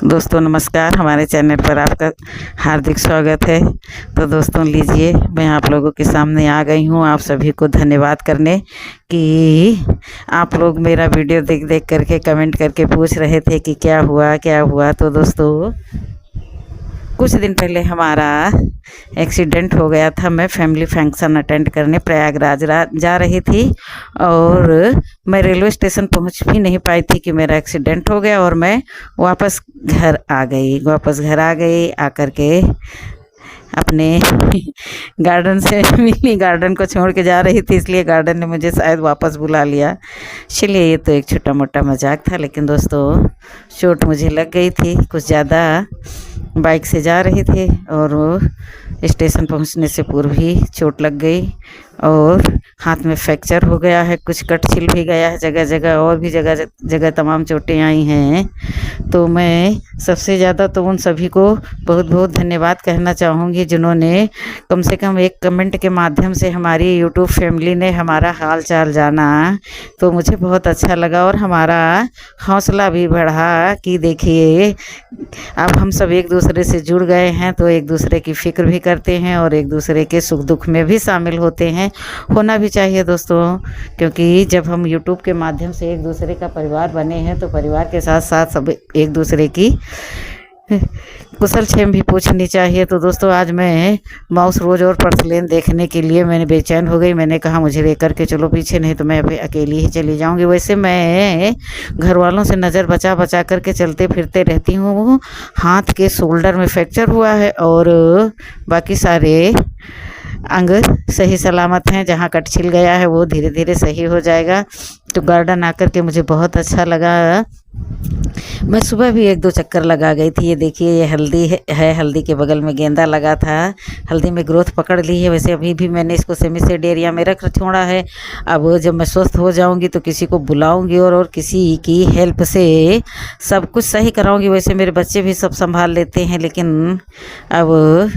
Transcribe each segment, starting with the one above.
दोस्तों नमस्कार, हमारे चैनल पर आपका हार्दिक स्वागत है। तो दोस्तों लीजिए, मैं आप लोगों के सामने आ गई हूँ आप सभी को धन्यवाद करने कि आप लोग मेरा वीडियो देख देख करके कमेंट करके पूछ रहे थे कि क्या हुआ। तो दोस्तों कुछ दिन पहले हमारा एक्सीडेंट हो गया था। मैं फैमिली फंक्शन अटेंड करने प्रयागराज जा रही थी और मैं रेलवे स्टेशन पहुंच भी नहीं पाई थी कि मेरा एक्सीडेंट हो गया और मैं वापस घर आ गई। आकर के अपने गार्डन से मिनी गार्डन को छोड़ के जा रही थी, इसलिए गार्डन ने मुझे शायद वापस बुला लिया। चलिए, ये तो एक छोटा मोटा मजाक था, लेकिन दोस्तों चोट मुझे लग गई थी कुछ ज़्यादा। बाइक से जा रही थी और स्टेशन पहुंचने से पूर्व ही चोट लग गई और हाथ में फ्रैक्चर हो गया है, कुछ कट छिल भी गया है जगह जगह, और भी जगह जगह तमाम चोटें आई हैं। तो मैं सबसे ज़्यादा तो उन सभी को बहुत बहुत धन्यवाद कहना चाहूँगी जिन्होंने कम से कम एक कमेंट के माध्यम से हमारी यूट्यूब फैमिली ने हमारा हाल चाल जाना, तो मुझे बहुत अच्छा लगा और हमारा हौसला भी बढ़ा कि देखिए अब हम सब एक दूसरे से जुड़ गए हैं, तो एक दूसरे की फ़िक्र भी करते हैं और एक दूसरे के सुख दुख में भी शामिल होते हैं। होना भी चाहिए दोस्तों, क्योंकि जब हम यूट्यूब के माध्यम से एक दूसरे का परिवार बने हैं तो परिवार के साथ साथ सब एक दूसरे की कुशल क्षेम भी पूछनी चाहिए। तो दोस्तों आज मैं माउस रोज और पर्सलेन देखने के लिए मैंने बेचैन हो गई। मैंने कहा मुझे लेकर के चलो पीछे, नहीं तो मैं अभी अकेली ही चली जाऊंगी। वैसे मैं घर वालों से नज़र बचा बचा करके चलते फिरते रहती हूँ। हाथ के शोल्डर में फ्रैक्चर हुआ है और बाकी सारे अंग सही सलामत हैं। जहाँ कट छिल गया है वो धीरे धीरे सही हो जाएगा। तो गार्डन आकर के मुझे बहुत अच्छा लगा। मैं सुबह भी एक दो चक्कर लगा गई थी। ये देखिए, ये हल्दी है, हल्दी के बगल में गेंदा लगा था। हल्दी में ग्रोथ पकड़ ली है। वैसे अभी भी मैंने इसको सेमी सेड एरिया में रख छोड़ा है। अब जब मैं स्वस्थ हो जाऊंगी तो किसी को बुलाऊंगी और किसी की हेल्प से सब कुछ सही कराऊंगी। वैसे मेरे बच्चे भी सब संभाल लेते हैं, लेकिन अब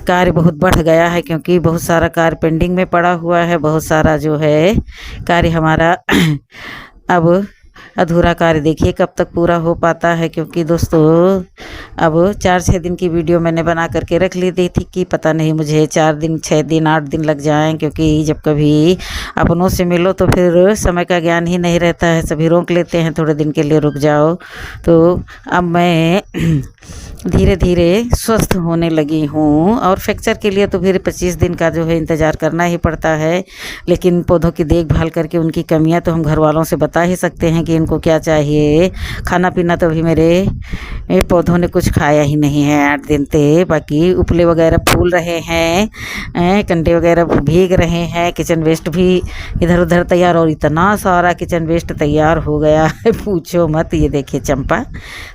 कार्य बहुत बढ़ गया है क्योंकि बहुत सारा कार्य पेंडिंग में पड़ा हुआ है। बहुत सारा जो है कार्य हमारा अब अधूरा कार्य देखिए कब तक पूरा हो पाता है। क्योंकि दोस्तों अब 4-6 दिन की वीडियो मैंने बना करके रख ली थी कि पता नहीं मुझे 4 दिन 6 दिन 8 दिन लग जाएं, क्योंकि जब कभी अपनों से मिलो तो फिर समय का ज्ञान ही नहीं रहता है। सभी रोक लेते हैं, थोड़े दिन के लिए रुक जाओ। तो अब मैं धीरे धीरे स्वस्थ होने लगी हूँ और फ्रैक्चर के लिए तो फिर 25 दिन का जो है इंतज़ार करना ही पड़ता है। लेकिन पौधों की देखभाल करके उनकी कमियाँ तो हम घर वालों से बता ही सकते हैं कि इनको क्या चाहिए। खाना पीना तो अभी मेरे पौधों ने कुछ खाया ही नहीं है 8 दिन से। बाकी उपले वगैरह फूल रहे हैं, कंडे वगैरह भीग रहे हैं, किचन वेस्ट भी इधर उधर तैयार, और इतना सारा किचन वेस्ट तैयार हो गया है पूछो मत। ये देखिए चंपा,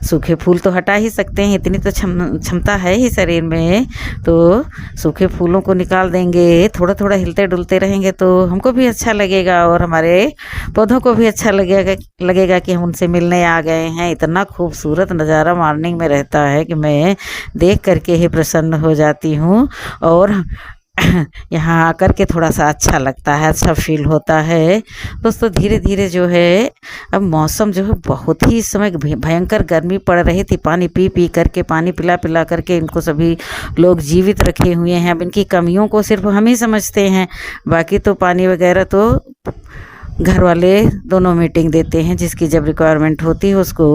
सूखे फूल तो हटा ही सकते हैं, इतनी तो क्षमता है ही शरीर में। तो सूखे फूलों को निकाल देंगे, थोड़ा थोड़ा हिलते डुलते रहेंगे तो हमको भी अच्छा लगेगा और हमारे पौधों को भी अच्छा लगेगा कि हम उनसे मिलने आ गए हैं। इतना खूबसूरत नज़ारा मॉर्निंग में रहता है कि मैं देख करके ही प्रसन्न हो जाती हूँ और यहाँ आकर के थोड़ा सा अच्छा लगता है, अच्छा फील होता है। दोस्तों धीरे धीरे जो है अब मौसम जो है बहुत ही इस समय भयंकर गर्मी पड़ रही थी। पानी पी पी करके, पानी पिला पिला करके इनको सभी लोग जीवित रखे हुए हैं। अब इनकी कमियों को सिर्फ हम ही समझते हैं, बाकी तो पानी वगैरह तो घर वाले दोनों मीटिंग देते हैं, जिसकी जब रिक्वायरमेंट होती है उसको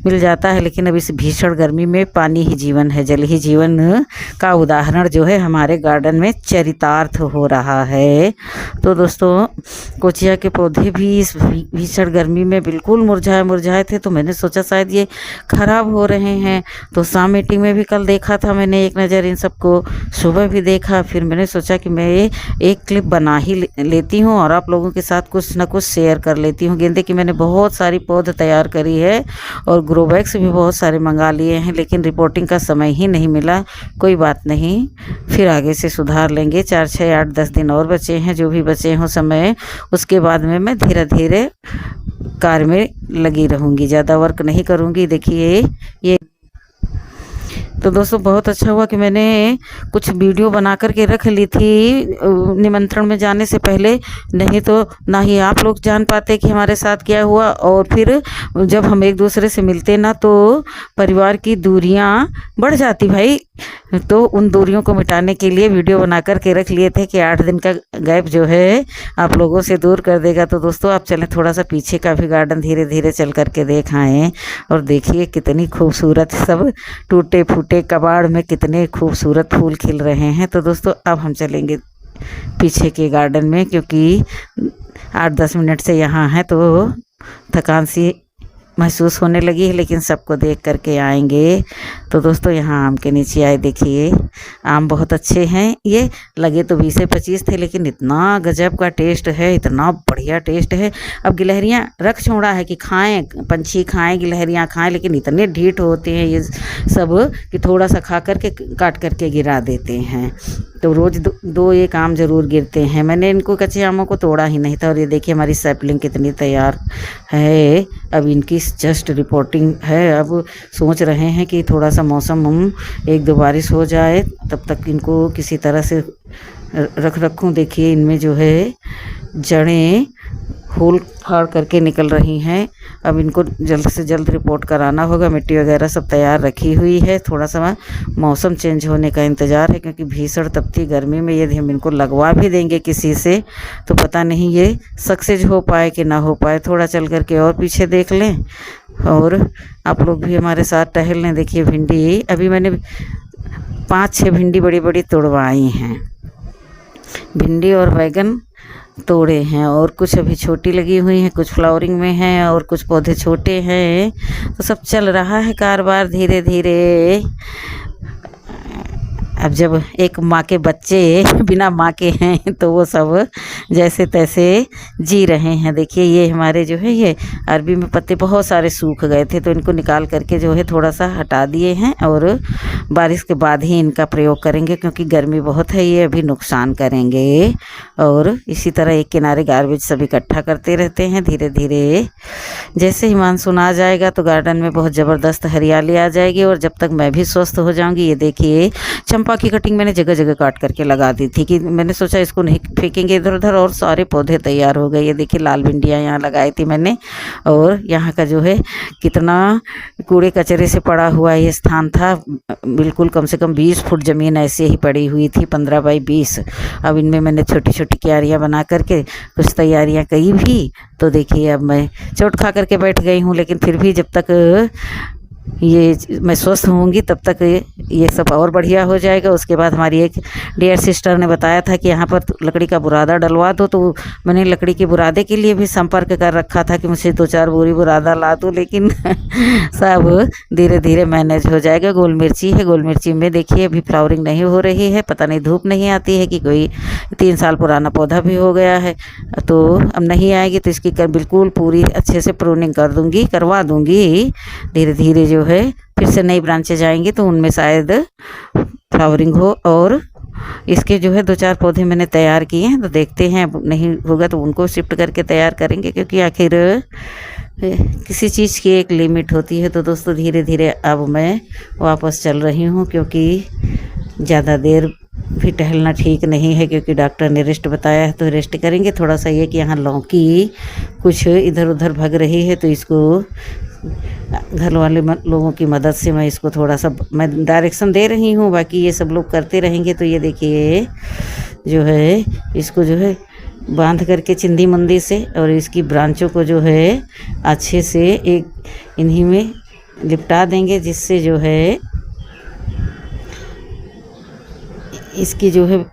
मिल जाता है। लेकिन अब इस भीषण गर्मी में पानी ही जीवन है, जल ही जीवन का उदाहरण जो है हमारे गार्डन में चरितार्थ हो रहा है। तो दोस्तों कोचिया के पौधे भी इस भीषण गर्मी में बिल्कुल मुरझाए थे। तो मैंने सोचा शायद ये खराब हो रहे हैं। तो शाम मीटिंग में भी कल देखा था मैंने एक नज़र इन सबको, सुबह भी देखा। फिर मैंने सोचा कि मैं एक क्लिप बना ही लेती हूँ और आप लोगों के साथ कुछ ना कुछ शेयर कर लेती हूँ। गेंदे की मैंने बहुत सारी पौध तैयार करी है और ग्रो बैग्स भी बहुत सारे मंगा लिए हैं, लेकिन रिपोर्टिंग का समय ही नहीं मिला। कोई बात नहीं, फिर आगे से सुधार लेंगे। 4, 6, 8, 10 दिन और बचे हैं, जो भी बचे हों समय, उसके बाद में मैं धीरे धीरे कार्य में लगी रहूँगी, ज़्यादा वर्क नहीं करूँगी। देखिए तो दोस्तों बहुत अच्छा हुआ कि मैंने कुछ वीडियो बना कर के रख ली थी निमंत्रण में जाने से पहले, नहीं तो ना ही आप लोग जान पाते कि हमारे साथ क्या हुआ। और फिर जब हम एक दूसरे से मिलते ना तो परिवार की दूरियां बढ़ जाती भाई। तो उन दूरियों को मिटाने के लिए वीडियो बना कर के रख लिए थे कि 8 दिन का गैप जो है आप लोगों से दूर कर देगा। तो दोस्तों आप चलें थोड़ा सा पीछे का भी गार्डन धीरे धीरे चल कर के देख आएँ। और देखिए कितनी खूबसूरत सब टूटे फूटे कबाड़ में कितने खूबसूरत फूल खिल रहे हैं। तो दोस्तों अब हम चलेंगे पीछे के गार्डन में, क्योंकि 8-10 मिनट से यहाँ हैं तो थकान सी महसूस होने लगी है, लेकिन सबको देख करके आएंगे। तो दोस्तों यहाँ आम के नीचे आए, देखिए आम बहुत अच्छे हैं। ये लगे तो 20 से 25 थे, लेकिन इतना गजब का टेस्ट है, इतना बढ़िया टेस्ट है। अब गिलहरियाँ रख छोड़ा है कि खाएं, पंछी खाएं, गिलहरियाँ खाएं, लेकिन इतने ढीठ होते हैं ये सब कि थोड़ा सा खा करके काट करके गिरा देते हैं। तो रोज़ दो एक आम ज़रूर गिरते हैं। मैंने इनको कच्चे आमों को तोड़ा ही नहीं था। और ये देखिए हमारी सैपलिंग कितनी तैयार है। अब इनकी जस्ट रिपोर्टिंग है। अब सोच रहे हैं कि थोड़ा सा मौसम 1-2 बारिश हो जाए, तब तक इनको किसी तरह से रखूँ। देखिए इनमें जो है जड़ें होल फाड़ करके निकल रही हैं। अब इनको जल्द से जल्द रिपोर्ट कराना होगा। मिट्टी वगैरह सब तैयार रखी हुई है। थोड़ा सा मौसम चेंज होने का इंतज़ार है, क्योंकि भीषण तपती गर्मी में यदि हम इनको लगवा भी देंगे किसी से तो पता नहीं ये सक्सेस हो पाए कि ना हो पाए। थोड़ा चल करके और पीछे देख लें और आप लोग भी हमारे साथ टहल लें। देखिए भिंडी अभी मैंने 5-6 भिंडी बड़ी बड़ी तोड़वाई हैं। भिंडी और बैगन तोड़े हैं, और कुछ अभी छोटी लगी हुई हैं, कुछ फ्लावरिंग में हैं और कुछ पौधे छोटे हैं। तो सब चल रहा है कारोबार धीरे धीरे। अब जब एक माँ के बच्चे बिना माँ के हैं तो वो सब जैसे तैसे जी रहे हैं। देखिए ये हमारे जो है ये अरबी में पत्ते बहुत सारे सूख गए थे, तो इनको निकाल करके जो है थोड़ा सा हटा दिए हैं। और बारिश के बाद ही इनका प्रयोग करेंगे, क्योंकि गर्मी बहुत है, ये अभी नुकसान करेंगे। और इसी तरह एक किनारे गार्बेज सब इकट्ठा करते रहते हैं धीरे धीरे। जैसे ही मानसून आ जाएगा तो गार्डन में बहुत ज़बरदस्त हरियाली आ जाएगी। और जब तक मैं भी स्वस्थ हो जाऊंगी। ये देखिए चंपा की कटिंग मैंने जगह जगह काट करके लगा दी थी कि मैंने सोचा इसको नहीं फेंकेंगे इधर उधर, और सारे पौधे तैयार हो गए। ये देखिए लाल भिंडियाँ यहाँ लगाई थी मैंने। और यहाँ का जो है कितना कूड़े कचरे से पड़ा हुआ ये स्थान था। बिल्कुल कम से कम 20 फुट ज़मीन ऐसे ही पड़ी हुई थी, 15 बाई 20। अब इनमें मैंने छोटी छोटी क्यारियाँ बना करके कुछ तैयारियाँ की भी। तो देखिए अब मैं चोट खा करके बैठ गई हूँ, लेकिन फिर भी जब तक ये मैं स्वस्थ होंगी तब तक ये सब और बढ़िया हो जाएगा। उसके बाद हमारी एक डियर सिस्टर ने बताया था कि यहाँ पर लकड़ी का बुरादा डलवा दो, तो मैंने लकड़ी के बुरादे के लिए भी संपर्क कर रखा था कि मुझे 2-4 बोरी बुरादा ला दो, लेकिन सब धीरे धीरे मैनेज हो जाएगा। गोल मिर्ची है, गोल मिर्ची में देखिए अभी फ्लावरिंग नहीं हो रही है, पता नहीं धूप नहीं आती है कि कोई 3 साल पुराना पौधा भी हो गया है, तो अब नहीं आएगी। तो इसकी बिल्कुल पूरी अच्छे से प्रूनिंग करवा दूँगी धीरे धीरे। जो है फिर से नई ब्रांचेज आएंगी तो उनमें शायद फ्लावरिंग हो। और इसके जो है 2-4 पौधे मैंने तैयार किए हैं, तो देखते हैं नहीं होगा तो उनको शिफ्ट करके तैयार करेंगे, क्योंकि आखिर किसी चीज़ की एक लिमिट होती है। तो दोस्तों धीरे धीरे अब मैं वापस चल रही हूँ, क्योंकि ज़्यादा देर भी टहलना ठीक नहीं है, क्योंकि डॉक्टर ने रेस्ट बताया है तो रेस्ट करेंगे। थोड़ा सा ये कि यहाँ लौकी कुछ इधर उधर भग रही है, तो इसको घर वाले लोगों की मदद से मैं इसको थोड़ा सा मैं डायरेक्शन दे रही हूँ, बाकी ये सब लोग करते रहेंगे। तो ये देखिए जो है इसको जो है बांध करके चिंदी मुंदी से, और इसकी ब्रांचों को जो है अच्छे से एक इन्हीं में लिपटा देंगे, जिससे जो है इसकी जो है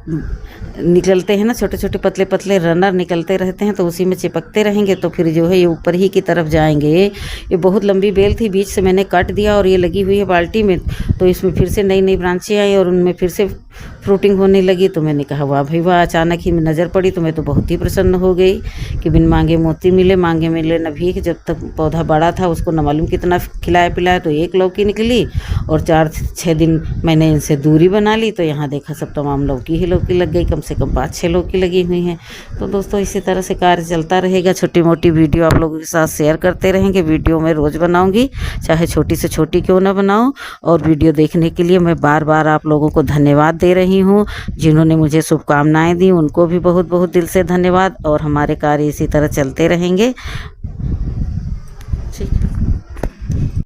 निकलते हैं ना छोटे छोटे पतले पतले रनर निकलते रहते हैं, तो उसी में चिपकते रहेंगे। तो फिर जो है ये ऊपर ही की तरफ जाएंगे। ये बहुत लंबी बेल थी, बीच से मैंने काट दिया और ये लगी हुई है बाल्टी में, तो इसमें फिर से नई नई ब्रांचें आई और उनमें फिर से फ्रूटिंग होने लगी। तो मैंने कहा वाह भाई वाह, अचानक ही नज़र पड़ी तो मैं तो बहुत ही प्रसन्न हो गई कि बिन मांगे मोती मिले, मांगे मिले न भीख। जब तक पौधा बड़ा था उसको न मालूम कितना खिलाया पिलाया, तो एक लौकी निकली और 4-6 दिन मैंने इनसे दूरी बना ली तो यहाँ देखा सब तमाम लौकी ही लौकी लग गई, कम से कम 5-6 लौकी लगी हुई हैं। तो दोस्तों इसी तरह से कार्य चलता रहेगा, छोटी मोटी वीडियो आप लोगों के साथ शेयर करते रहेंगे। वीडियो मैं रोज़ बनाऊंगी, चाहे छोटी से छोटी क्यों ना बनाऊं। और वीडियो देखने के लिए मैं बार बार आप लोगों को धन्यवाद दे रही हूं। जिन्होंने मुझे शुभकामनाएं दी उनको भी बहुत बहुत दिल से धन्यवाद। और हमारे कार्य इसी तरह चलते रहेंगे। ठीक है।